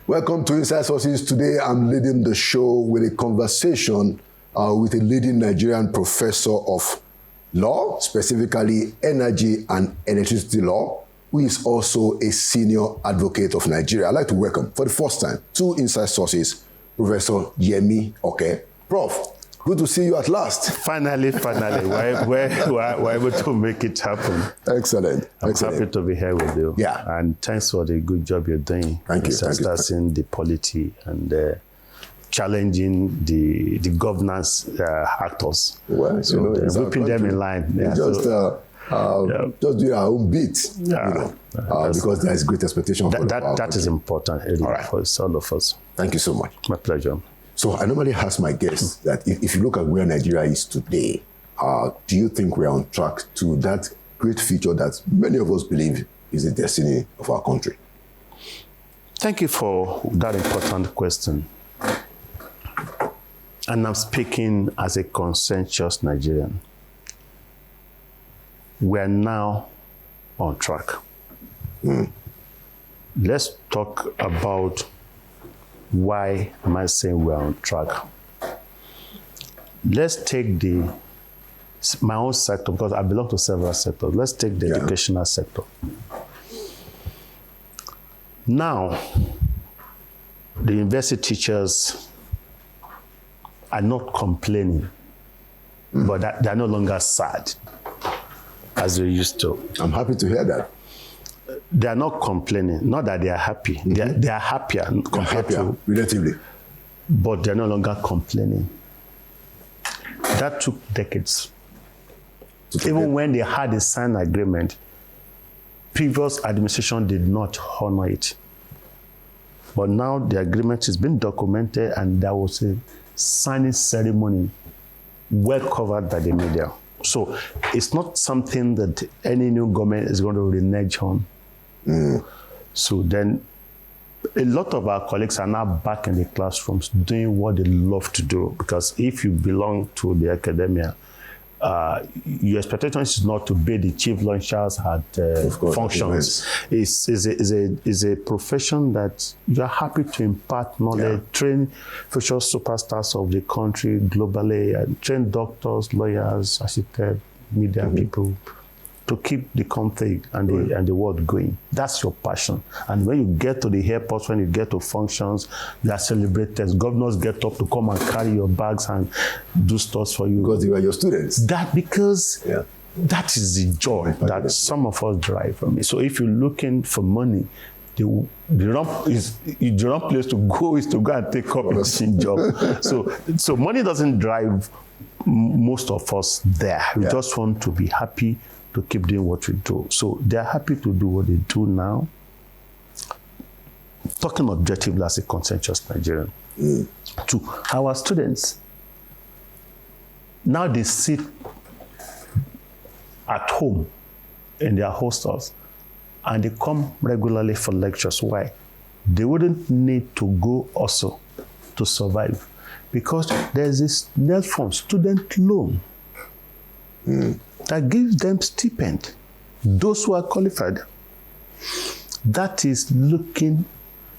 Welcome to Inside Sources. Today, I'm leading the show with a conversation with a leading Nigerian professor of law, specifically energy and electricity law, who is also a senior advocate of Nigeria. I'd like to welcome, for the first time, to Inside Sources, Professor Yemi Oke. Prof, good to see you at last. Finally, we're able to make it happen. Excellent. I'm happy to be here with you. Yeah. And thanks for the good job you're doing. Thank you. Discussing the polity and challenging the governance actors. Well, so whipping them in line. Yeah, just do our own bit, because there is great expectation. That is important for all of us. Thank you so much. My pleasure. So I normally ask my guests that if you look at where Nigeria is today, do you think we're on track to that great future that many of us believe is the destiny of our country? Thank you for that important question. And I'm speaking as a conscientious Nigerian. We're now on track. Let's talk about why am I saying we're on track. Let's take my own sector, because I belong to several sectors. Let's take the educational sector. Now, the university teachers are not complaining, but they're no longer sad as they used to. I'm happy to hear that. They are not complaining. Not that they are happy. They are happier relatively. But they're no longer complaining. That took decades. Even when they had a signed agreement, previous administration did not honor it. But now the agreement has been documented and there was a signing ceremony well covered by the media. So it's not something that any new government is going to renege on. So then a lot of our colleagues are now back in the classrooms doing what they love to do, because if you belong to the academia, your expectation is not to be the chief launchers at functions. It's a profession that you are happy to impart knowledge, train future superstars of the country globally, and train doctors, lawyers, architects, media people, to keep the country and the world going. That's your passion. And when you get to the airports, when you get to functions, you are celebrated. Governors get up to come and carry your bags and do stuff for you. Because they were your students. That is the joy that some of us derive from it. So if you're looking for money, the wrong place to go is to go and take up a teaching job. So money doesn't drive most of us there. We just want to be happy to keep doing what we do. So they're happy to do what they do now. Talking objectively as a conscientious Nigerian. To our students, now they sit at home in their hostels and they come regularly for lectures. Why? They wouldn't need to go also to survive, because there's this NELFON student loan that gives them stipend, those who are qualified. That is looking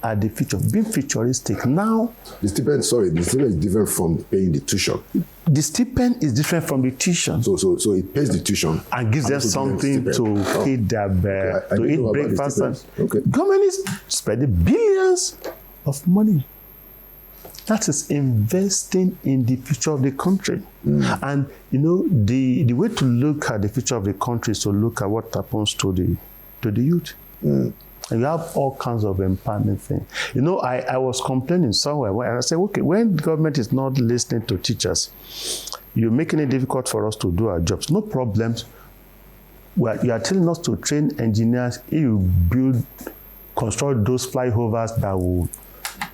at the future, being futuristic. Now, the stipend is different from paying the tuition. The stipend is different from the tuition. So it pays the tuition and gives them something to eat their to eat breakfast. Government is spending billions of money. That is investing in the future of the country. And the way to look at the future of the country is to look at what happens to the youth. And you have all kinds of empowerment things. I was complaining somewhere where I said, okay, when the government is not listening to teachers, you're making it difficult for us to do our jobs. No problems. Well, you are telling us to train engineers. You construct those flyovers that will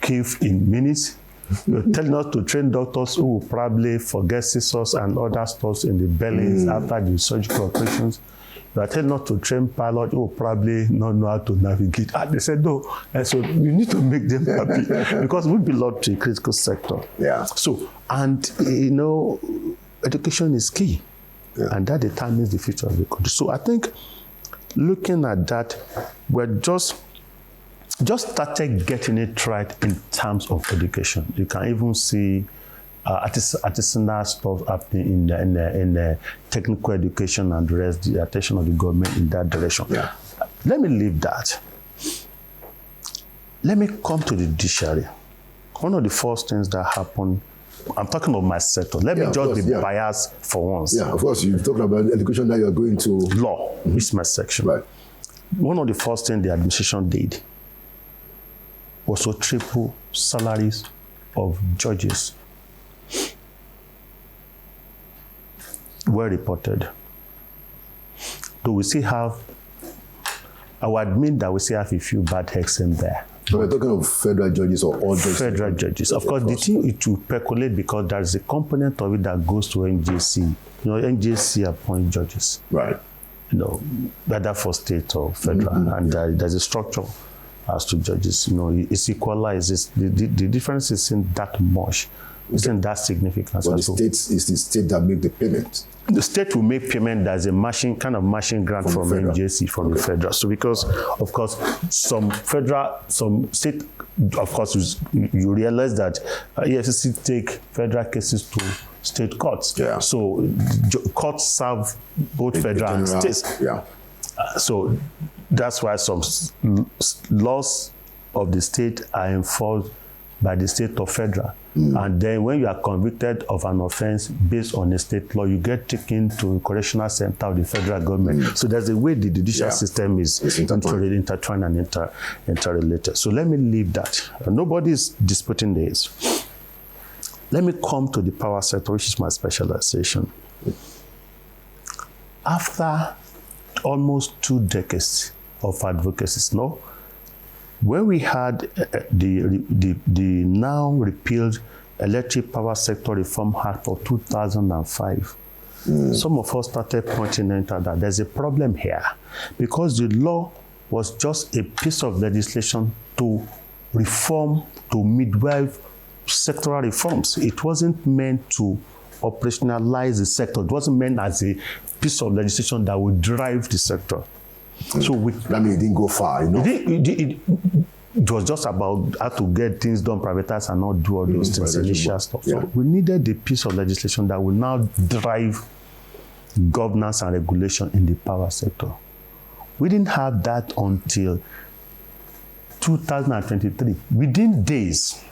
kill in minutes. You're telling us to train doctors who will probably forget scissors and other stuff in the bellies after the surgical operations. You are telling us to train pilots who will probably not know how to navigate. And they said no. And so we need to make them happy because we belong to a critical sector. So, and education is key. And that determines the future of the country. So I think looking at that, we're just just started getting it right in terms of education. You can even see artisanal stuff happening in the technical education and the rest, the attention of the government in that direction. Yeah. Let me leave that. Let me come to the judiciary. One of the first things that happened, I'm talking about my sector. Let me just be biased for once. Yeah, of course. You've talked about education that you're going to. Law is my section. Right. One of the first things the administration did was to triple salaries of judges. Well reported. Do we still have, I will admit that we still have a few bad eggs in there. So we're talking of federal judges or all judges? Federal judges. Of course, the thing it will percolate because there is a component of it that goes to NJC. You know, NJC appoint judges. Right. You know, whether for state or federal, and there's a structure as to judges. You know, it's equalized. The difference isn't that much. Isn't that significant? But the state is the state that make the payment. The state will make payment as a matching grant from NJC, from the federal. So because, of course, some state, of course, you realize that EFCC take federal cases to state courts. Yeah. So courts serve both federal and states. Yeah. So that's why some laws of the state are enforced by the state or federal. And then when you are convicted of an offense based on a state law, you get taken to a correctional center of the federal government. So there's a way the judicial system is intertwined and interrelated. So let me leave that. Nobody is disputing this. Let me come to the power sector, which is my specialization. After almost 2 decades of advocacy, when we had the now repealed Electric Power Sector Reform Act of 2005, some of us started pointing out that there's a problem here because the law was just a piece of legislation to reform, to midwife sectoral reforms. It wasn't meant to operationalize the sector. It wasn't meant as a piece of legislation that would drive the sector. So that means it didn't go far, you know. It was just about how to get things done, privatize, and not do all those things, initial stuff. So we needed a piece of legislation that will now drive governance and regulation in the power sector. We didn't have that until 2023. Within days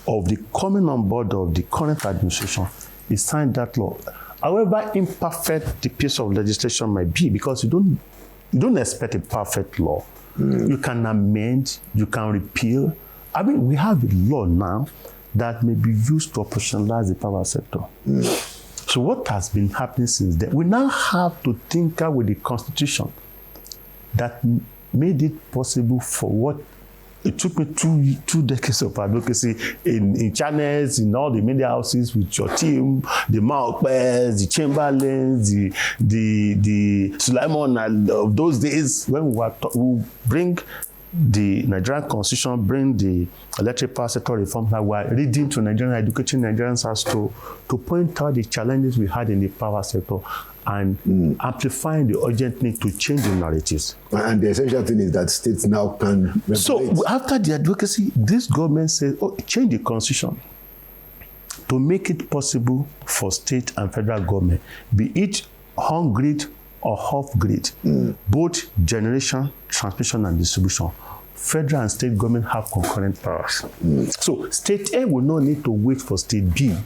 of the coming on board of the current administration, he signed that law. However imperfect the piece of legislation might be, because you don't expect a perfect law. You can amend, you can repeal. I mean, we have a law now that may be used to operationalize the power sector. So what has been happening since then? We now have to tinker with the Constitution that made it possible for what it took me two decades of advocacy in channels, in all the media houses with your team, the Malpes, the Chamberlains, the Sulaiman of those days when we bring the Nigerian Constitution, bring the Electric Power Sector Reform that we are reading to Nigerians, educating Nigerians as to point out the challenges we had in the power sector and amplifying the urgent need to change the narratives. And the essential thing is that states now can regulate. So after the advocacy, this government says, change the Constitution to make it possible for state and federal government, be it on-grid or off-grid, both generation, transmission, and distribution. Federal and state government have concurrent powers. So state A will not need to wait for state B.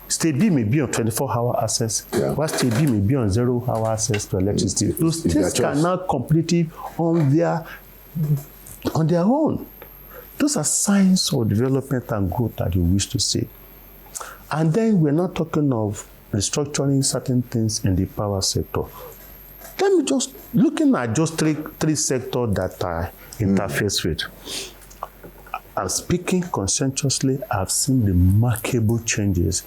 State B may be on 24-hour access, while state B may be on 0-hour access to electricity. Those states can now complete it on their own. Those are signs of development and growth that you wish to see. And then we're not talking of restructuring certain things in the power sector. Let me just, looking at just three sectors that I interface with. I'm speaking conscientiously, I've seen remarkable changes,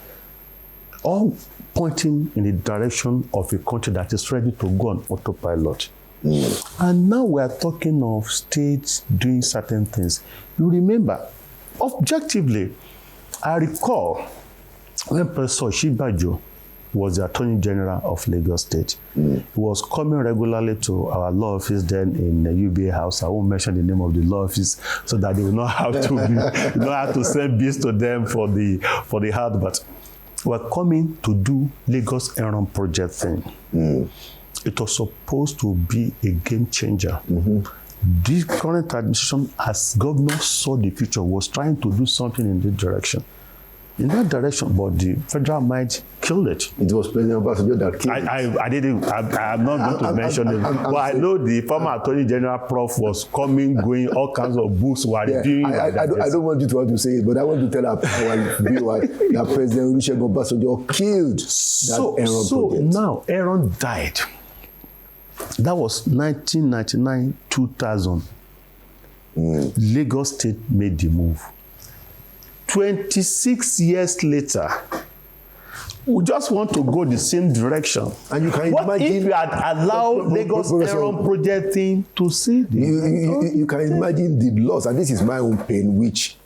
all pointing in the direction of a country that is ready to go on autopilot. And now we are talking of states doing certain things. You remember, objectively, I recall when Professor Shibajo was the Attorney General of Lagos State. He was coming regularly to our law office then in the UBA house. I won't mention the name of the law office so that they will not have to send bills to them for the hard, but we're coming to do Lagos Enron project thing. It was supposed to be a game changer. This current administration, as governor saw the future, was trying to do something in this direction. In that direction, but the federal might killed it. It was President Obasanjo that killed it. I'm not going to mention it. But I know the former Attorney General Prof was coming, going, all kinds of books were reviewing. I don't want you to want to say it, but I want to tell our viewers that President Obasanjo killed that Enron project. So now, Enron died. That was 1999, 2000. Lagos State made the move. 26 years later, we just want to go the same direction. And you can imagine if you had allowed Lagos Enron project thing to see you can imagine the loss, and this is my own pain, which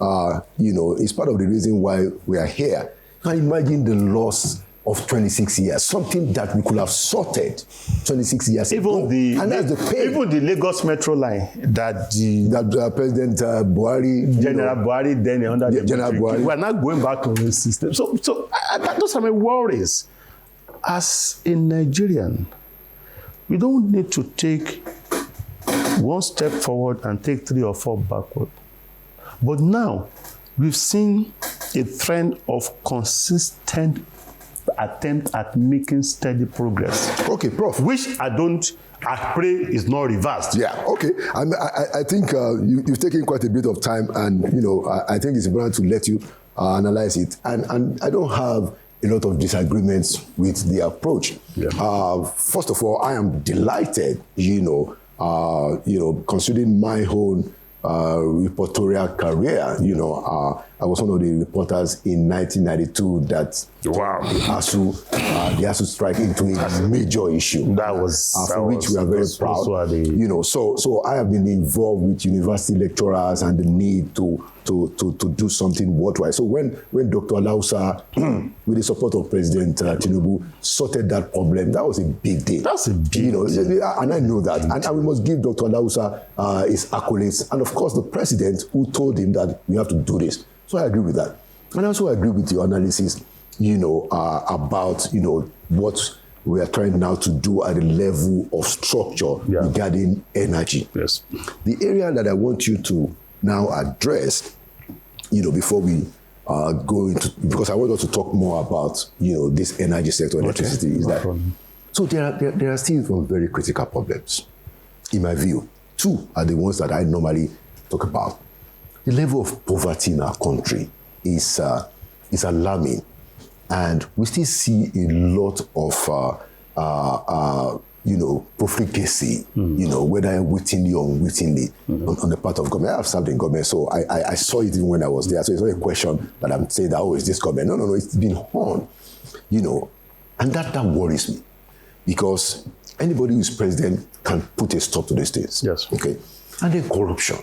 is part of the reason why we are here. You can imagine the loss of 26 years, something that we could have sorted 26 years ago. And that's the pain. Even the Lagos Metro line that President Buhari, General Buhari, then under the General Buhari, we are not going back to the system. So those are my worries. As a Nigerian, we don't need to take one step forward and take 3 or 4 backward. But now we've seen a trend of consistent attempt at making steady progress. Okay, Prof. Which I pray is not reversed. Yeah, okay. I think you've taken quite a bit of time, and I think it's important to let you analyze it. And I don't have a lot of disagreements with the approach. Yeah. First of all, I am delighted, considering my own reportorial career. I was one of the reporters in 1992 that the ASU strike into a major issue. For which we are very proud. So I have been involved with university lecturers and the need to do something worthwhile. So when Dr. Alausa, with the support of President Tinubu, sorted that problem, that was a big deal. That's a big deal. And I know that. And we must give Dr. Alausa his accolades. And of course, the president who told him that we have to do this. So I agree with that. And I also agree with your analysis, about, what we are trying now to do at the level of structure regarding energy. Yes. The area that I want you to now address, before we go into, because I want us to talk more about, this energy sector, electricity, is that. So there are still some very critical problems, in my view. 2 are the ones that I normally talk about. The level of poverty in our country is alarming, and we still see a lot of profligacy, whether wittingly or unwittingly, on the part of government. I have served in government, so I saw it even when I was there. So it's not a question that I'm saying that, is this government? No, it's been on, and that worries me, because anybody who is president can put a stop to these things. Yes. Okay. And then corruption.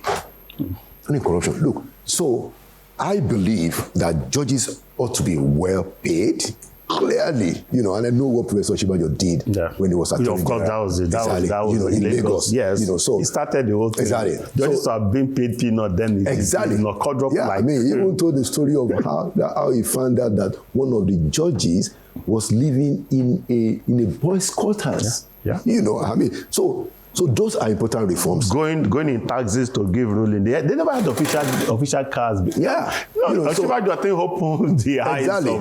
Look, so I believe that judges ought to be well paid, clearly, and I know what Professor Shibajo did when he was Attorney General. Of course, that was in Lagos. Yes, so he started the whole thing. Exactly. Judges are being paid peanut, then exactly. He even told the story of how he found out that one of the judges was living in a boys' quarters. Yeah. So those are important reforms. Going in taxis to give ruling. They never had official cars. Yeah. I think opened the eyes. Exactly.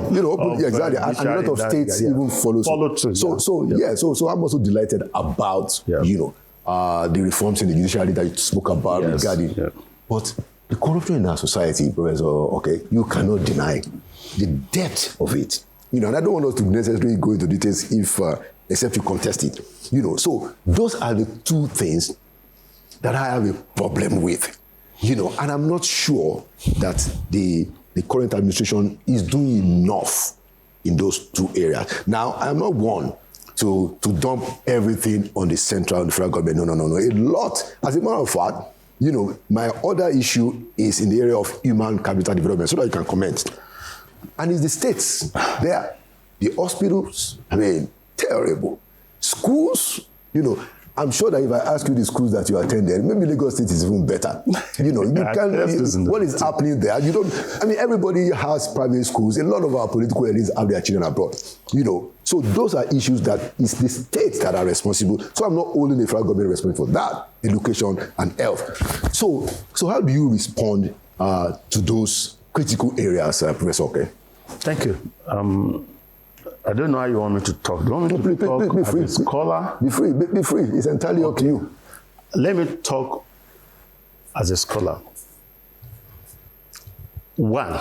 Exactly. And a lot of states even follow through. So I'm also delighted about the reforms in the judiciary that you spoke about regarding. Yeah. But the corruption in our society, Professor, you cannot deny the depth of it. And I don't want us to necessarily go into details except you contest it. So those are the 2 things that I have a problem with. And I'm not sure that the current administration is doing enough in those 2 areas. Now, I'm not one to dump everything on the federal government. No. A lot. As a matter of fact, my other issue is in the area of human capital development, so that you can comment. And it's the states there. The hospitals, I mean, terrible. Schools, I'm sure that if I ask you the schools that you attended, maybe Lagos State is even better. What is happening there? Everybody has private schools. A lot of our political elites have their children abroad. So those are issues that it's the states that are responsible. So I'm not holding the federal government responsible for that, education and health. So how do you respond to those critical areas, Professor? Okay. Thank you. I don't know how you want me to talk. Do you want me to talk as a scholar? Be free. Be free. It's entirely up to you. Let me talk as a scholar. One,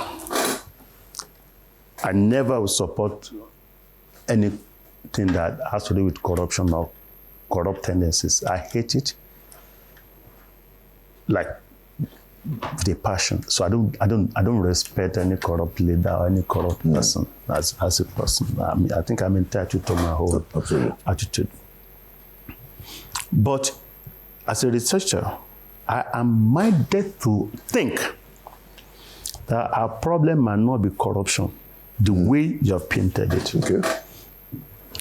I never will support anything that has to do with corruption or corrupt tendencies. I hate it, like the passion. So I don't respect any corrupt leader or any corrupt person as a person. I think I'm entitled to my whole attitude. But as a researcher, I am minded to think that our problem might not be corruption, the way you have painted it. Okay.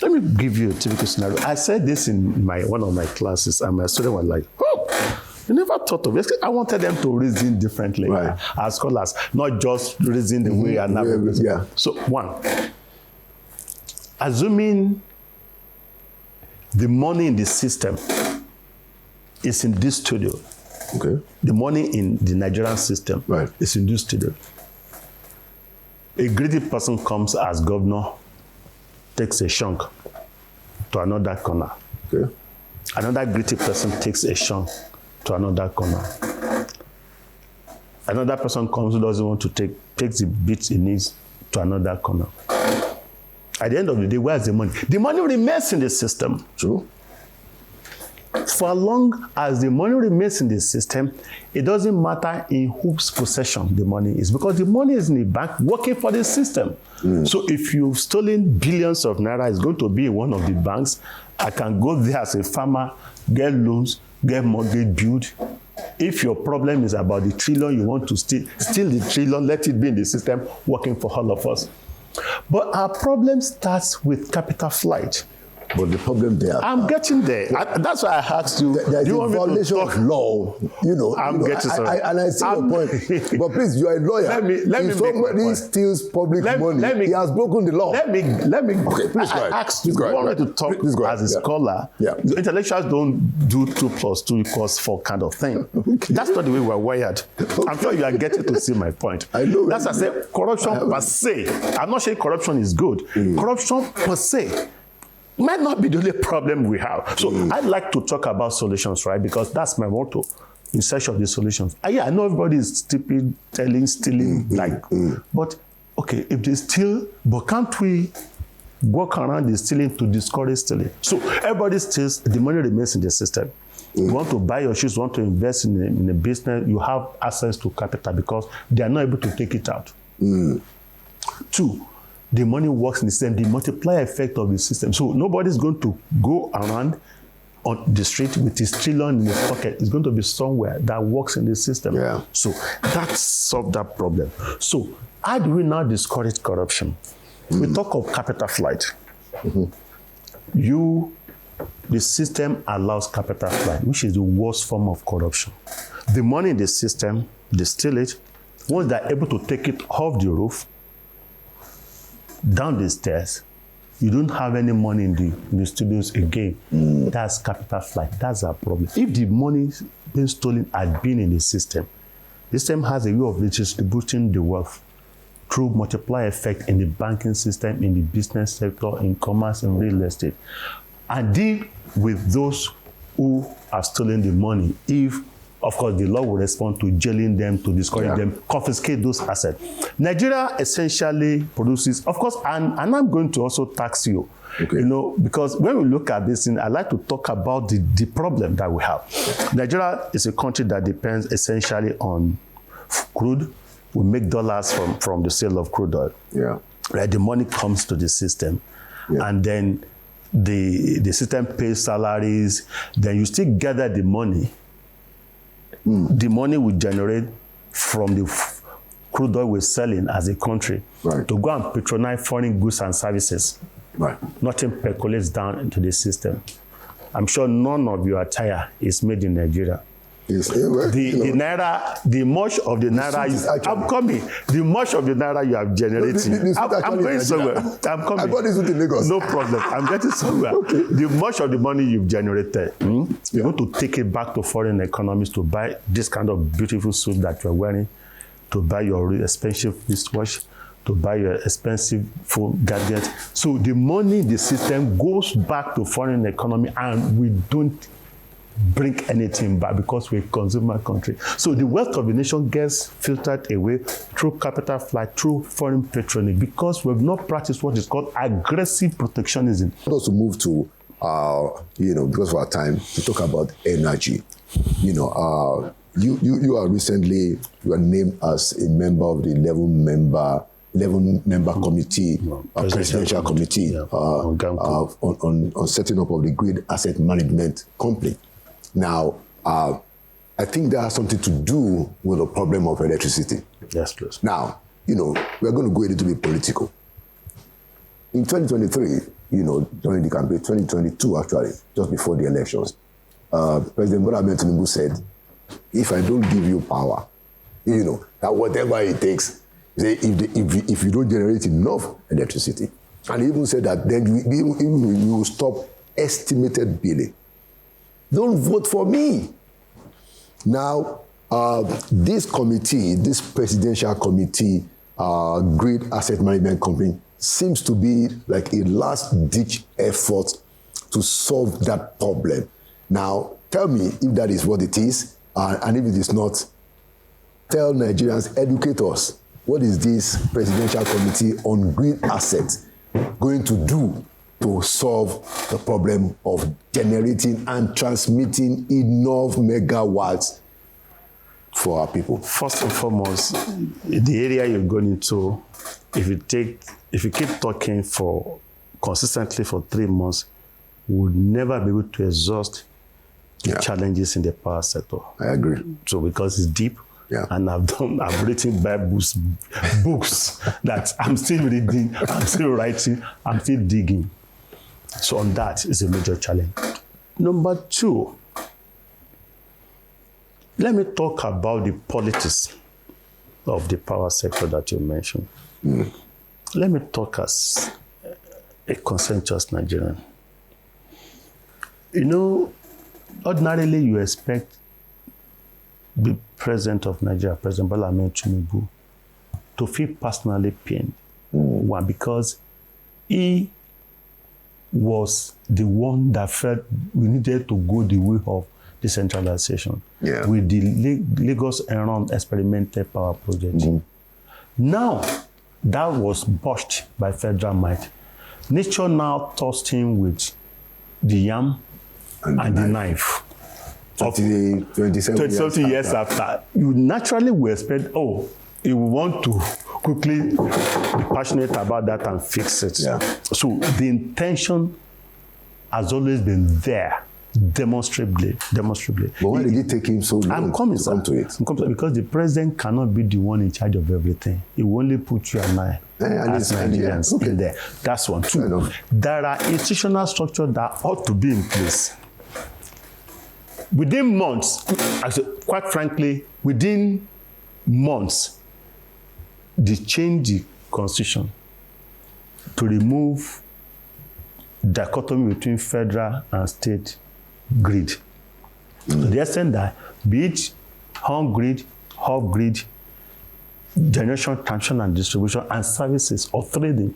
Let me give you a typical scenario. I said this in one of my classes, and my students were like, "Oh, you never thought of it." I wanted them to reason differently as scholars, not just reason the way and reason. Yeah. So, one, assuming the money in the system is in this studio. Okay. The money in the Nigerian system is in this studio. A greedy person comes as governor, takes a chunk to another corner. Okay. Another greedy person takes a chunk to another corner. Another person comes who doesn't want to takes the bits he needs to another corner. At the end of the day, where's the money? The money remains in the system. True. For as long as the money remains in the system, it doesn't matter in whose possession the money is, because the money is in the bank working for the system. So if you've stolen billions of naira, it's going to be in one of the banks. I can go there as a farmer, get loans, get mortgage built. If your problem is about the trillion you want to steal the trillion, let it be in the system working for all of us. But our problem starts with capital flight. But the problem there, I'm getting there. That's why I asked you. There's a violation of law. Getting sorry. And I see your point. But please, you are a lawyer. If somebody steals public money, he has broken the law. Let me. Okay, please go ahead. I asked you. You want me to talk as a scholar? Yeah. Intellectuals don't do 2 + 2 = 4 kind of thing. Okay. That's not the way we're wired. Okay. I'm sure you are getting to see my point. I know. That's why I say corruption per se. I'm not saying corruption is good. Corruption per se might not be the only problem we have. So I'd like to talk about solutions, right? Because that's my motto, in search of the solutions. I know everybody is stealing, but okay, if they steal, but can't we walk around the stealing to discourage stealing? So everybody steals, the money remains in the system. You want to buy your shoes, you want to invest in a business, you have access to capital because they are not able to take it out. 2, the money works in the system, the multiplier effect of the system. So nobody's going to go around on the street with his trillion in his pocket. It's going to be somewhere that works in the system. Yeah. So that solves that problem. So how do we now discourage corruption? We talk of capital flight. The system allows capital flight, which is the worst form of corruption. The money in the system, they steal it. Once they're able to take it off the roof, down the stairs, you don't have any money in the studios again. That's capital flight. That's our problem. If the money being stolen had been in the system has a way of redistributing the wealth through multiplier effect in the banking system, in the business sector, in commerce, and real estate, and deal with those who have stolen the money. If, of course, the law will respond to jailing them, to discourage them, confiscate those assets. Nigeria essentially produces, of course, and I'm going to also tax you, because when we look at this, I like to talk about the problem that we have. Nigeria is a country that depends essentially on crude. We make dollars from the sale of crude oil. Yeah. Right? The money comes to the system, and then the system pays salaries. Then you still gather the money. The money we generate from the crude oil we're selling as a country, to go and patronize foreign goods and services. Nothing percolates down into the system. I'm sure none of your attire is made in Nigeria. The naira, the much of the naira, I'm coming. The much of the naira you have generated. I'm going somewhere. I'm coming. I bought this in Lagos. No problem. I'm getting somewhere. The much of the money you've generated, you're going to take it back to foreign economies to buy this kind of beautiful suit that you're wearing, to buy your expensive wristwatch, to buy your expensive phone gadget. So the money in the system goes back to foreign economy, and we don't bring anything back because we're a consumer country. So the wealth of the nation gets filtered away through capital flight, through foreign patronage, because we've not practiced what is called aggressive protectionism. I want us to move to, because of our time, to talk about energy. You are named as a member of the 11-member committee, presidential committee on setting up of the grid asset management company. Now, I think that has something to do with the problem of electricity. Yes, please. Now, we're going to go a little bit political. In 2023, during the campaign, 2022 actually, just before the elections, President Bola Tinubu said, if I don't give you power, that whatever it takes, if you don't generate enough electricity, and he even said that then we will stop estimated billing. Don't vote for me. Now, this committee, this presidential committee, grid asset management company, seems to be like a last-ditch effort to solve that problem. Now, tell me if that is what it is, and if it is not, tell Nigerians, educate us. What is this presidential committee on grid assets going to do to solve the problem of generating and transmitting enough megawatts for our people? First and foremost, the area you're going into, if you keep talking consistently for 3 months, we'll never be able to exhaust the challenges in the power sector. I agree. So because it's deep, and I've written books that I'm still reading, I'm still writing, I'm still digging. So on that is a major challenge. Number 2, let me talk about the politics of the power sector that you mentioned. Let me talk as a conscientious Nigerian. Ordinarily you expect the president of Nigeria, President Bola Tinubu, to feel personally pained. One, because he was the one that felt we needed to go the way of decentralization with the Lagos Enron experimental power project. Now, that was botched by federal might. Nature now tossed him with the yam and the knife. 27 years after. You naturally will expect, you want to quickly be passionate about that and fix it. So the intention has always been there, demonstrably. But why did it take him so long to come to it? Because the president cannot be the one in charge of everything. He will only put you and I as Nigerians in there. That's one. 2, there are institutional structures that ought to be in place. Within months, quite frankly, within months, they changed the constitution to remove dichotomy between federal and state grid. To the extent that, be it home grid, off grid, generation, transmission and distribution, and services or trading,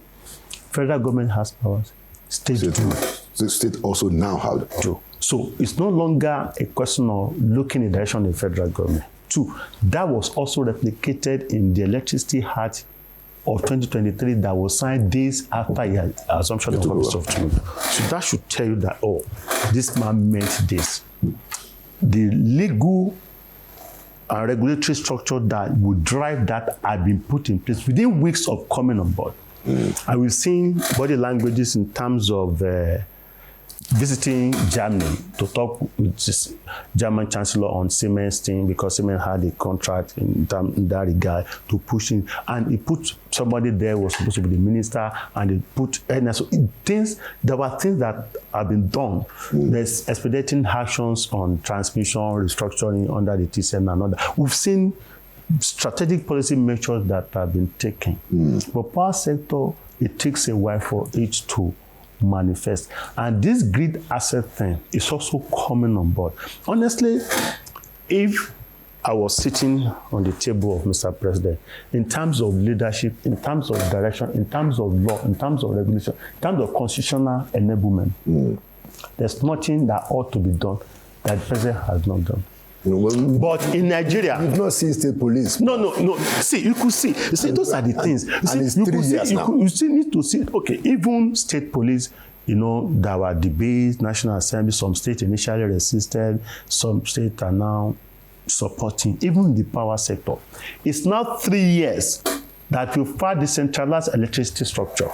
federal government has powers. State do. The state also now have do. So it's no longer a question of looking in the direction of the federal government. 2, that was also replicated in the Electricity Act of 2023 that was signed days after his assumption of office of Tinubu. So that should tell you that, this man meant this. The legal and regulatory structure that would drive that had been put in place within weeks of coming on board. And we've seen body languages in terms of visiting Germany to talk with this German chancellor on Siemens thing, because Siemens had a contract in that regard to push in, and he put somebody there who was supposed to be the minister, and he put so there were things that have been done. There's expediting actions on transmission restructuring under the TCM and all that. We've seen strategic policy measures that have been taken. But power sector, it takes a while for it to manifest. And this grid asset thing is also coming on board. Honestly, if I was sitting on the table of Mr. President, in terms of leadership, in terms of direction, in terms of law, in terms of regulation, in terms of constitutional enablement, there's nothing that ought to be done that the President has not done. But in Nigeria, you've not seen state police. No. See, you could see. You see, those are the things. You still need to see. Okay, even state police. There were debates, National Assembly. Some states initially resisted. Some states are now supporting. Even the power sector. It's now 3 years that we've had decentralized electricity structure.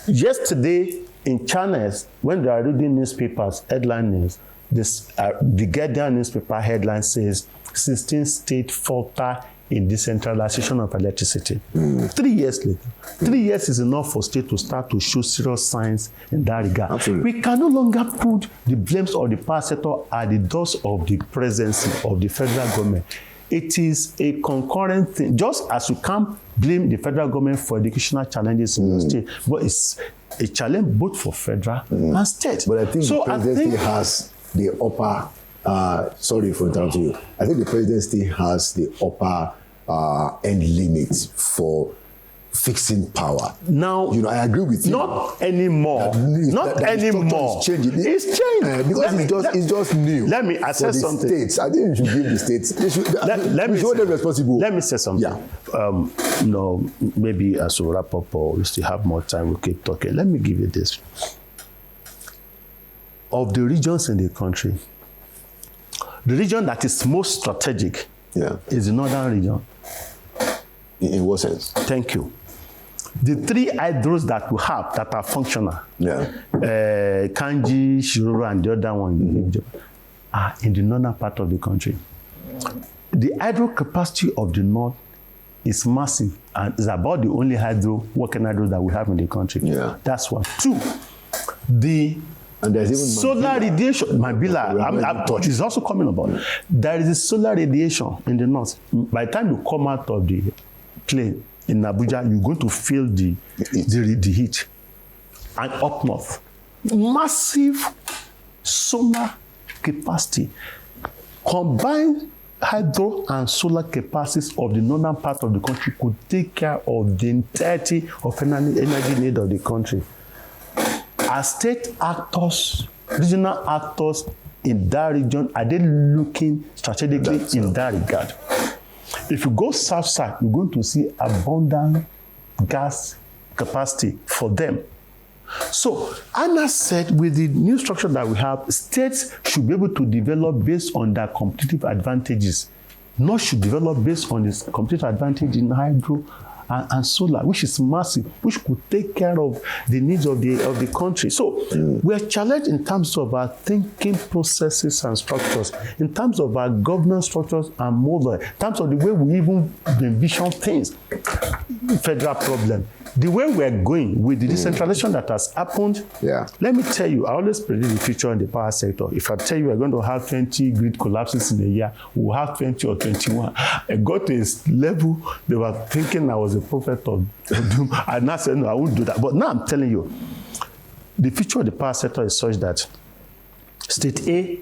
Yesterday in channels, when they are reading newspapers, headline news. The Guardian newspaper headline says 16 states falter in decentralization of electricity. 3 years later. 3 years is enough for states to start to show serious signs in that regard. Absolutely. We can no longer put the blames of the power sector at the doors of the presidency of the federal government. It is a concurrent thing. Just as you can't blame the federal government for educational challenges in the state, but it's a challenge both for federal and state. But I think the presidency has the upper, sorry for interrupting you. I think the presidency has the upper end limit for fixing power. Now, I agree with you. Not anymore. Not anymore. It's changing. It's changed. Because it's just new. Let me assess something. States. I think you should give the states. Let me show them responsible. Let me say something. Yeah. Maybe as we wrap up, or we still have more time, we keep talking. Let me give you this. Of the regions in the country, the region that is most strategic is the northern region. In what sense? Thank you. The 3 hydros that we have that are functional, Kanji, Shiroro, and the other one, are in the northern part of the country. The hydro capacity of the north is massive and is about the only working hydro that we have in the country. That's one. 2, and there's even solar radiation. Mabila is also coming about. There is a solar radiation in the north. By the time you come out of the plane in Abuja, you're going to feel the heat. And up north, massive solar capacity. Combined hydro and solar capacities of the northern part of the country could take care of the entirety of energy need of the country. As state actors, regional actors in that region, are they looking strategically in that regard? If you go south side, you're going to see abundant gas capacity for them. So Anna said, with the new structure that we have, states should be able to develop based on their competitive advantages, not should develop based on this competitive advantage in hydro and solar, which is massive, which could take care of the needs of the country. So we are challenged in terms of our thinking processes and structures, in terms of our governance structures and model, in terms of the way we even envision things. Federal problem. The way we are going with the decentralization that has happened, let me tell you, I always predict the future in the power sector. If I tell you we're going to have 20 grid collapses in a year, we'll have 20 or 21. I got to a level, they were thinking I was a prophet of doom. And I said, no, I won't do that. But now I'm telling you, the future of the power sector is such that state A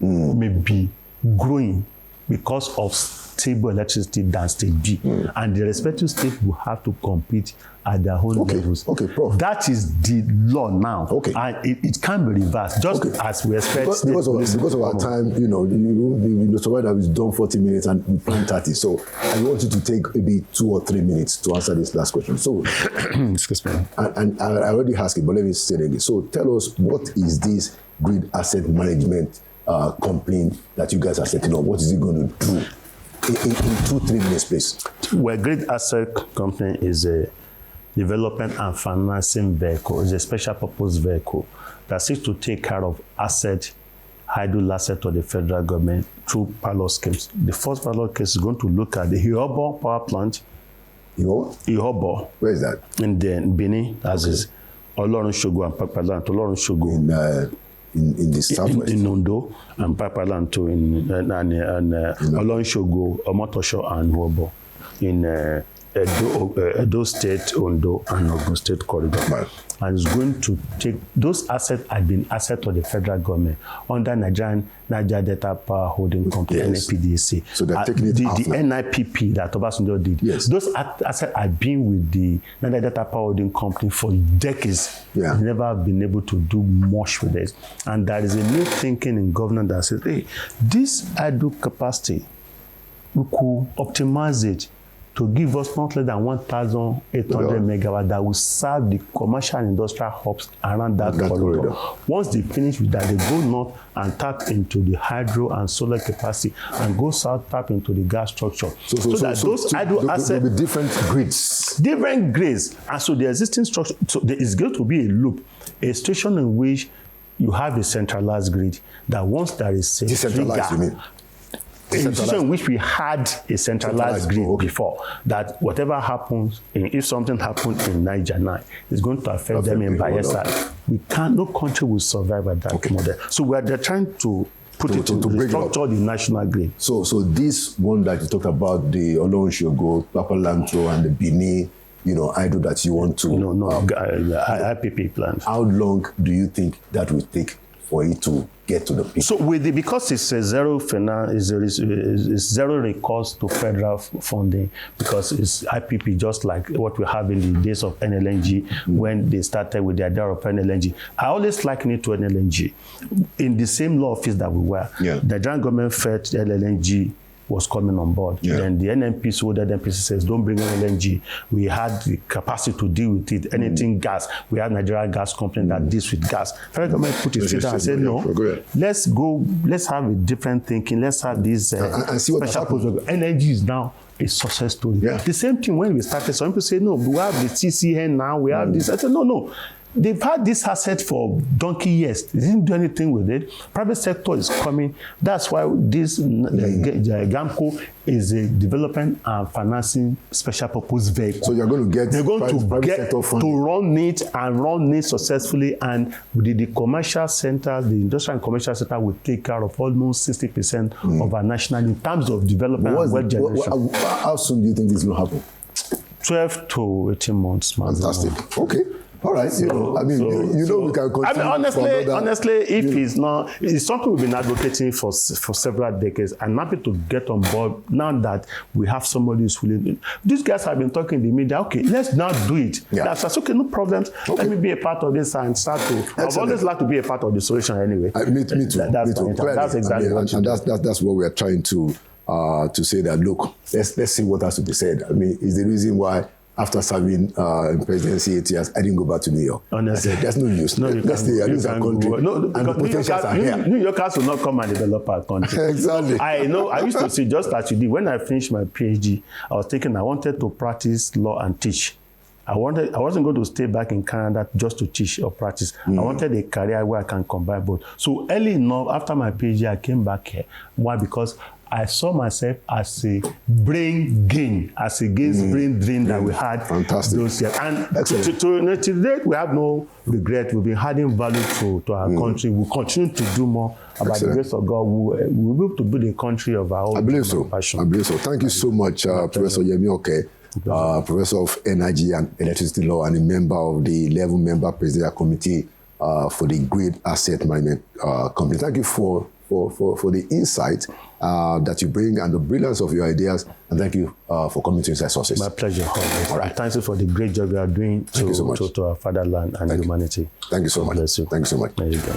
may be growing because of stable electricity than state B. And the respective states will have to compete at their own levels. Okay, Prof. That is the law now. And it can be reversed, just as we expect. Because of our time, the survivor has done 40 minutes and we plan 30. So I want you to take maybe 2 or 3 minutes to answer this last question. So, excuse me. And I already asked it, but let me say it again. So tell us, what is this grid asset management company that you guys are setting up? What is it going to do? In 2-3 minutes, please. Well, Grid Asset Company is a development and financing vehicle. It's a special purpose vehicle that seeks to take care of idle asset of the federal government through pilot schemes. The first pilot case is going to look at the Ihobo power plant. Ihobo. Where is that? In Benin, as is Olorun Shogo and Papalan. Olorun Shogo in the southwest. In Ondo and Papalan too. And Olorun Shogo, Omotosho and Ihobo in Edo State, Ondo, and Ogun State corridor. Right. And it's going to take those assets have been assets of the federal government under Niger Delta Power Holding Company, yes. NPDC. So they're taking it out the NIPP that Obasanjo did. Yes. Those assets have been with the Niger Delta Power Holding Company for decades. Yeah. They've never been able to do much with it. And there is a new thinking in government that says, hey, this idle capacity, we could optimize it to give us not less than 1,800 megawatts that will serve the commercial and industrial hubs around that corridor. Once they finish with that, they go north and tap into the hydro and solar capacity and go south, tap into the gas structure. So those idle assets... with different grids. Different grids. And so the existing structure... So there is going to be a loop, a station in which you have a centralized grid that once there is a decentralized, you mean? A situation in which we had a centralized grid before, that whatever happens, if something happened in Niger now, it's going to affect them in Bayelsa. No country will survive at that model. So they're trying to put it to structure the national grid. So this one that you talked about, the Olorun Shogo, Papalanto, and the Benin, idle that you want to... IPP plans. How long do you think that will take for it to get to the people? So because it's a zero finance, it's zero recourse to federal funding, because it's IPP, just like what we have in the days of NLNG when they started with the idea of NLNG. I always liken it to NLNG. In the same law office that we were, the Nigerian government felt NLNG was coming on board. Then the NNPC, what the NNPC says, don't bring LNG. We had the capacity to deal with it. Anything gas, we have Nigerian gas company that deals with gas. Federal government put its feet down and said, no, let's have a different thinking. Let's have this and see what special project. Energy is now a success story. The same thing when we started, some people say, no, we have the TCN now, we have this. I said, no. They've had this asset for donkey years. They didn't do anything with it. Private sector is coming. That's why this GAMCO is a development and financing special purpose vehicle. So they're going to get private sector funding to run it successfully, and the commercial center, the industrial and commercial center will take care of almost 60% of our national in terms of development and wealth generation. How soon do you think this will happen? 12 to 18 months. Fantastic. Okay. All right, we can continue. Honestly, if it's something we've been advocating for several decades. I'm happy to get on board now that we have somebody who's willing. These guys have been talking in the media. Okay, let's now do it. That's okay, no problems. Let me be a part of this and start to. Excellent. I've always liked to be a part of the solution anyway. Me too. That's exactly what you do. That's what we are trying to say. That look, let's see what has to be said. Is the reason why. After serving in presidency 8 years, I didn't go back to New York. Honestly, I said, there's no use. Let's stay and use our country. And the potentials are here. New Yorkers will not come and develop our country. Exactly. I know. I used to see, just as you did, when I finished my PhD, I wanted to practice law and teach. I wasn't going to stay back in Canada just to teach or practice. I wanted a career where I can combine both. So early enough, after my PhD, I came back here. Why? Because I saw myself as a brain gain, as against brain drain that we had. Fantastic. Those years. And to date, we have no regret. We've been adding value to our country. We'll continue to do more about the grace of God. We'll be able to build a country of our own. I believe so. Thank you so much, Professor Yemi Oke, Professor of Energy and Electricity Law and a member of the 11-member Presidential Committee for the Grid Asset Management Company. Thank you for the insight that you bring and the brilliance of your ideas, and thank you for coming to Inside Sources. My pleasure. All right. Thank you for the great job you are doing to our fatherland and humanity. Thank you so much. Bless you. Thank you so much. There you go.